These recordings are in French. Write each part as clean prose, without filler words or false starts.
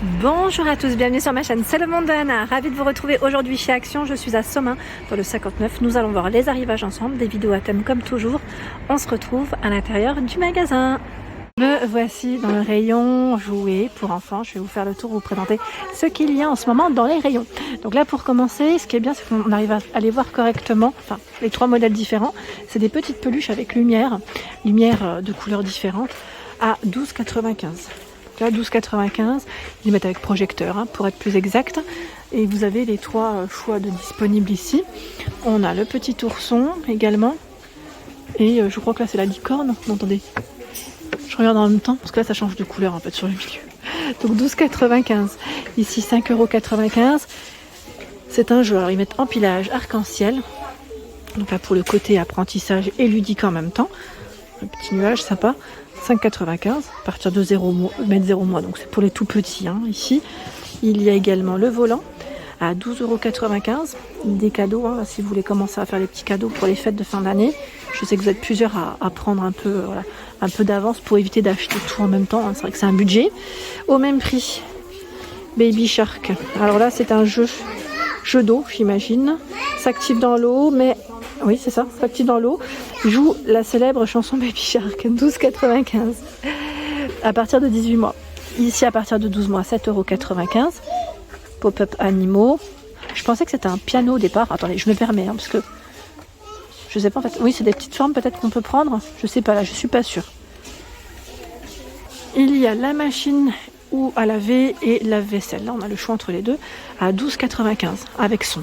Bonjour à tous, bienvenue sur ma chaîne, c'est le monde de Anna. Ravie de vous retrouver aujourd'hui chez Action. Je suis à Somain dans le 59. Nous allons voir les arrivages ensemble, des vidéos à thème comme toujours. On se retrouve à l'intérieur du magasin. Me voici dans le rayon jouets pour enfants. Je vais vous faire le tour, vous présenter ce qu'il y a en ce moment dans les rayons. Donc là, pour commencer, ce qui est bien, c'est qu'on arrive à les voir correctement. Enfin, les trois modèles différents. C'est des petites peluches avec lumière de couleurs différentes à 12,95 €. Là, 12,95 €, ils les mettent avec projecteur pour être plus exact. Et vous avez les trois choix de disponibles ici. On a le petit ourson également. Et je crois que là c'est la licorne. Non, attendez, je regarde en même temps parce que là ça change de couleur en fait sur le milieu. Donc 12,95 €. Ici 5,95 €. C'est un jeu, alors ils mettent empilage arc-en-ciel. Donc là pour le côté apprentissage et ludique en même temps. Un petit nuage sympa. 5,95 € à partir de 0 mois, donc c'est pour les tout petits ici. Il y a également le volant à 12,95 €. Des cadeaux, si vous voulez commencer à faire les petits cadeaux pour les fêtes de fin d'année. Je sais que vous êtes plusieurs à prendre un peu d'avance pour éviter d'acheter tout en même temps. C'est vrai que c'est un budget. Au même prix, Baby Shark. Alors là, c'est un jeu d'eau, j'imagine. S'active dans l'eau, mais... Oui, c'est ça, s'active dans l'eau. Joue la célèbre chanson Baby Shark, 12,95 € à partir de 18 mois. Ici, à partir de 12 mois, 7,95 €. Pop-up animaux. Je pensais que c'était un piano au départ. Attendez, je me permets, parce que je sais pas en fait. Oui, c'est des petites formes peut-être qu'on peut prendre. Je sais pas, là, je suis pas sûre. Il y a la machine ou à laver et lave-vaisselle. Là, on a le choix entre les deux à 12,95 € avec son.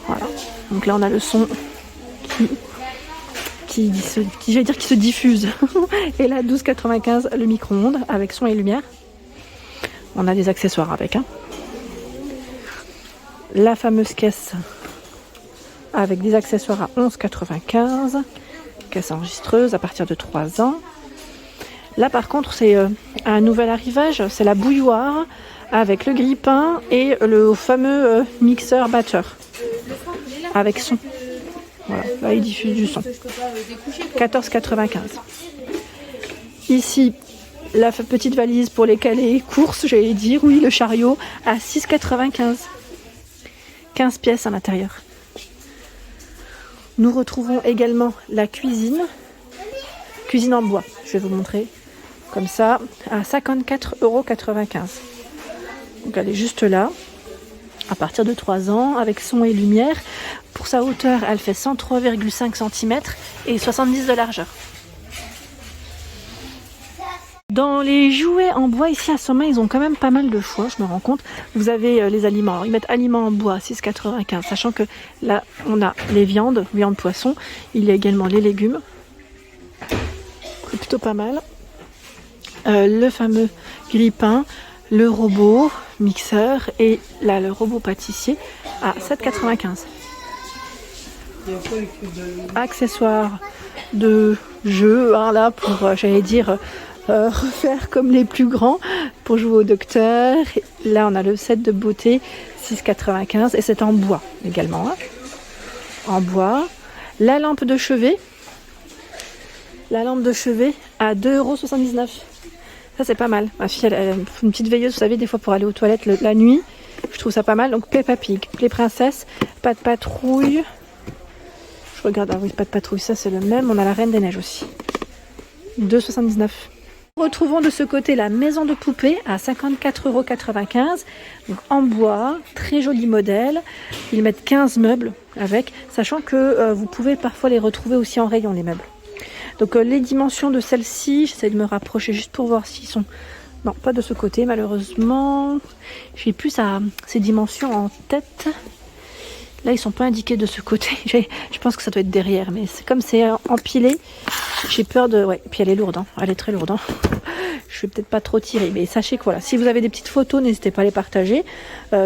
Voilà. Donc là, on a le son qui se diffuse. Et là, 12,95 € le micro-ondes avec son et lumière. On a des accessoires avec. La fameuse caisse avec des accessoires à 11,95 €. Caisse enregistreuse à partir de 3 ans. Là, par contre, c'est un nouvel arrivage. C'est la bouilloire avec le grille-pain et le fameux mixeur-batteur. Avec son. Voilà, là il diffuse du son. 14,95 €. Ici, la petite valise pour les calés, courses, j'allais dire, oui, le chariot, à 6,95 €. 15 pièces à l'intérieur. Nous retrouvons également la cuisine. Cuisine en bois, je vais vous montrer. Comme ça, à 54,95 €. Donc elle est juste là. À partir de 3 ans, avec son et lumière. Pour sa hauteur, elle fait 103,5 cm et 70 de largeur. Dans les jouets en bois ici à Somain, ils ont quand même pas mal de choix, je me rends compte. Vous avez les aliments. Alors, ils mettent aliments en bois, 6,95 €, sachant que là, on a les viandes poisson. Il y a également les légumes. C'est plutôt pas mal. Le fameux grille-pain, le robot mixeur et là le robot pâtissier à 7,95 €. Accessoires de jeu, là pour j'allais dire refaire comme les plus grands pour jouer au docteur. Là on a le set de beauté 6,95 € et c'est en bois également. En bois. La lampe de chevet. La lampe de chevet à 2,79 €. Ça c'est pas mal. Ma fille elle a une petite veilleuse, vous savez, des fois pour aller aux toilettes la nuit. Je trouve ça pas mal. Donc Peppa Pig, les princesses, pas de patrouille. Je regarde, oui, pas de patrouille, ça c'est le même. On a la Reine des Neiges aussi. 2,79 €. Retrouvons de ce côté la maison de poupée à 54,95 €. Donc en bois, très joli modèle. Ils mettent 15 meubles avec, sachant que vous pouvez parfois les retrouver aussi en rayon les meubles. Donc les dimensions de celle-ci, j'essaie de me rapprocher juste pour voir s'ils sont... Non, pas de ce côté malheureusement. J'ai plus ces dimensions en tête. Là, ils sont pas indiqués de ce côté. Je pense que ça doit être derrière, mais c'est comme c'est empilé. J'ai peur de... Ouais, et puis elle est lourde, elle est très lourde. Je vais peut-être pas trop tirer, mais sachez que voilà, si vous avez des petites photos, n'hésitez pas à les partager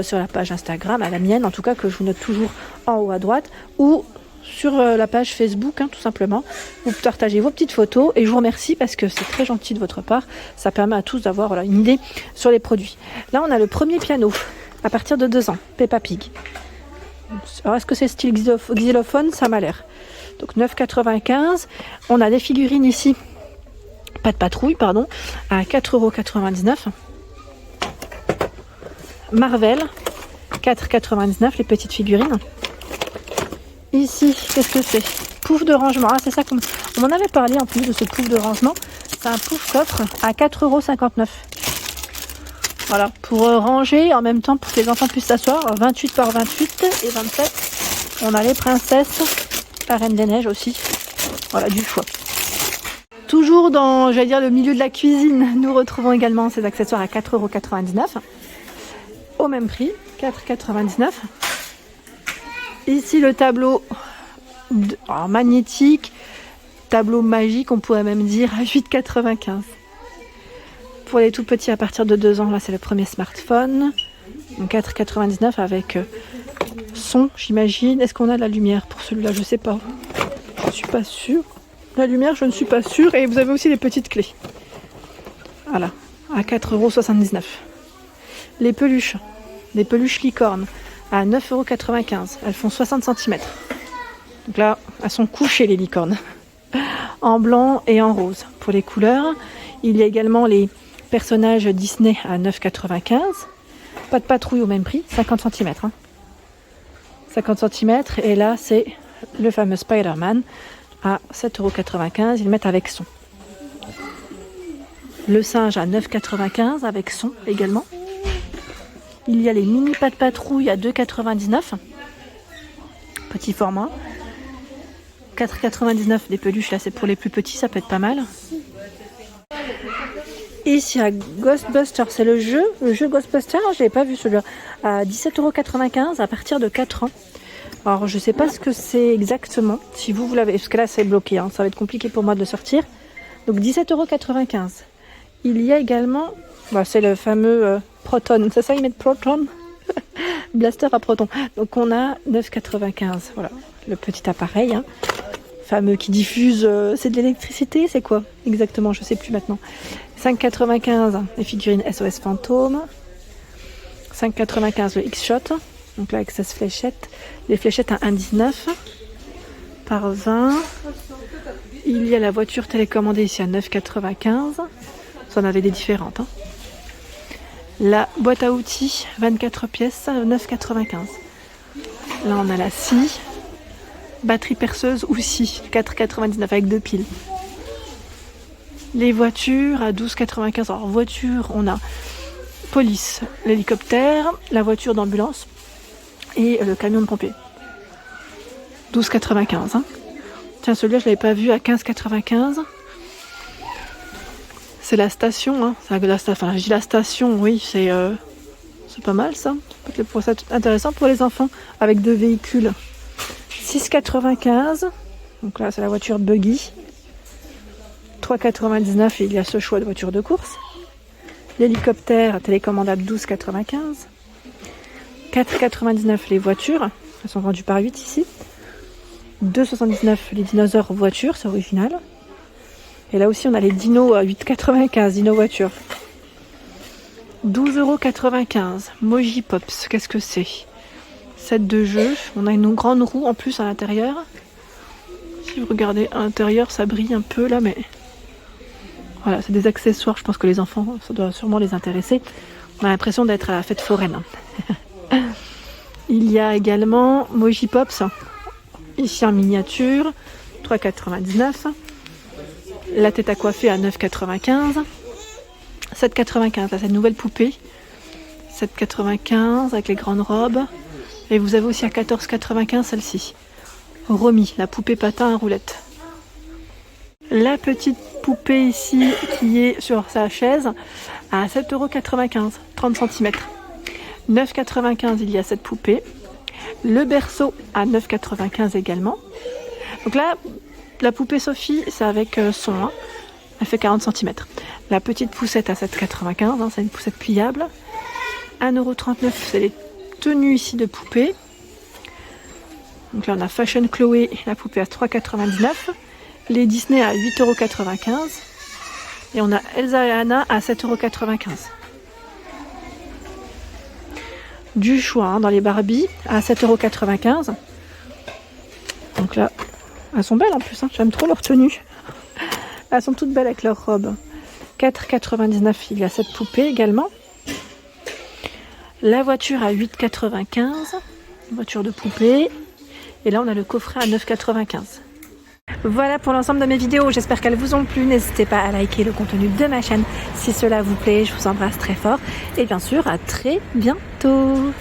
sur la page Instagram, à la mienne en tout cas, que je vous note toujours en haut à droite, ou sur la page Facebook, tout simplement. Vous partagez vos petites photos et je vous remercie parce que c'est très gentil de votre part. Ça permet à tous d'avoir une idée sur les produits. Là, on a le premier piano à partir de 2 ans, Peppa Pig. Alors, est-ce que c'est style xylophone? Ça m'a l'air. Donc 9,95 €. On a des figurines ici. Pas de patrouille, pardon. À 4,99 €. Marvel, 4,99 les petites figurines. Ici, qu'est-ce que c'est? Pouf de rangement. Ah, c'est ça qu'on m'en avait parlé en plus de ce pouf de rangement. C'est un pouf coffre à 4,59 €. Voilà, pour ranger en même temps pour que les enfants puissent s'asseoir. 28 par 28 et 27. On a les princesses, la Reine des Neiges aussi. Voilà, du choix. Toujours dans, j'allais dire, le milieu de la cuisine, nous retrouvons également ces accessoires à 4,99 €. Au même prix, 4,99 €. Ici, le tableau magnétique, tableau magique, on pourrait même dire à 8,95 €. Pour les tout petits à partir de 2 ans, là c'est le premier smartphone. 4,99 € avec son, j'imagine. Est-ce qu'on a de la lumière pour celui-là? Je sais pas. Je suis pas sûre. La lumière, je ne suis pas sûre. Et vous avez aussi les petites clés. Voilà, à 4,79 €. Les peluches licornes à 9,95 €. Elles font 60 cm. Donc là, elles sont couchées les licornes. En blanc et en rose pour les couleurs. Il y a également les personnages Disney à 9,95 €. Pas de patrouille au même prix, 50 cm. 50 cm. Et là, c'est le fameux Spider-Man à 7,95 €. Ils le mettent avec son. Le singe à 9,95 € avec son également. Il y a les mini pas de patrouille à 2,99 €. Petit format. 4,99 € les peluches, là c'est pour les plus petits, ça peut être pas mal. Ici à Ghostbusters, c'est le jeu Ghostbusters, je l'avais pas vu celui-là, à 17,95 € à partir de 4 ans. Alors je sais pas ce que c'est exactement, si vous l'avez, parce que là c'est bloqué, hein, ça va être compliqué pour moi de le sortir. Donc 17,95 €. Il y a également, c'est le fameux Proton, c'est ça, ils mettent Proton Blaster à proton. Donc on a 9,95 €, voilà, le petit appareil, hein, fameux qui diffuse, c'est de l'électricité, c'est quoi exactement, je sais plus maintenant. 5,95 € les figurines SOS Fantôme. 5,95 € le X-Shot, donc là avec 16 fléchettes. Les fléchettes à 1,19 € par 20. Il y a la voiture télécommandée ici à 9,95 €. Ça en avait des différentes, hein. La boîte à outils, 24 pièces, 9,95 €. Là, on a la scie. Batterie perceuse ou scie, 4,99 € avec 2 piles. Les voitures à 12,95 €. Alors, voiture, on a police, l'hélicoptère, la voiture d'ambulance et le camion de pompier. 12,95 €. Hein. Tiens, celui-là, je ne l'avais pas vu à 15,95 €. C'est la station, hein. Je dis la station, oui, c'est pas mal ça. C'est intéressant pour les enfants avec 2 véhicules. 6,95 €. Donc là, c'est la voiture buggy. 3,99 €, il y a ce choix de voiture de course. L'hélicoptère télécommandable, 12,95 €. 4,99 € les voitures. Elles sont vendues par 8 ici. 2,79 € les dinosaures voitures, c'est original. Et là aussi, on a les dinos à 8,95 €, dinos voitures. 12,95 €. Moji Pops, qu'est-ce que c'est? Set de jeu. On a une grande roue en plus à l'intérieur. Si vous regardez à l'intérieur, ça brille un peu là, mais voilà, c'est des accessoires. Je pense que les enfants, ça doit sûrement les intéresser. On a l'impression d'être à la fête foraine. Il y a également Moji Pops, ici en miniature, 3,99 €. La tête à coiffer à 9,95 €. 7,95 €, là, cette nouvelle poupée. 7,95 € avec les grandes robes. Et vous avez aussi à 14,95 € celle-ci. Romy, la poupée patin à roulette. La petite poupée ici qui est sur sa chaise à 7,95 €, 30 cm. 9,95 € il y a cette poupée. Le berceau à 9,95 € également. Donc là, la poupée Sophie, c'est avec son, hein. Elle fait 40 cm. La petite poussette à 7,95 €, hein, c'est une poussette pliable. 1,39 €, c'est les tenues ici de poupée. Donc là, on a Fashion Chloé, la poupée à 3,99 €. Les Disney à 8,95 €. Et on a Elsa et Anna à 7,95 €. Du choix, hein, dans les Barbie à 7,95 €. Donc là, elles sont belles en plus, hein. J'aime trop leur tenue. Elles sont toutes belles avec leurs robes. 4,99 € il y a cette poupée également. la voiture à 8,95, voiture de poupée. Et là, on a le coffret à 9,95. Voilà pour l'ensemble de mes vidéos, j'espère qu'elles vous ont plu. N'hésitez pas à liker le contenu de ma chaîne si cela vous plaît. Je vous embrasse très fort et bien sûr à très bientôt.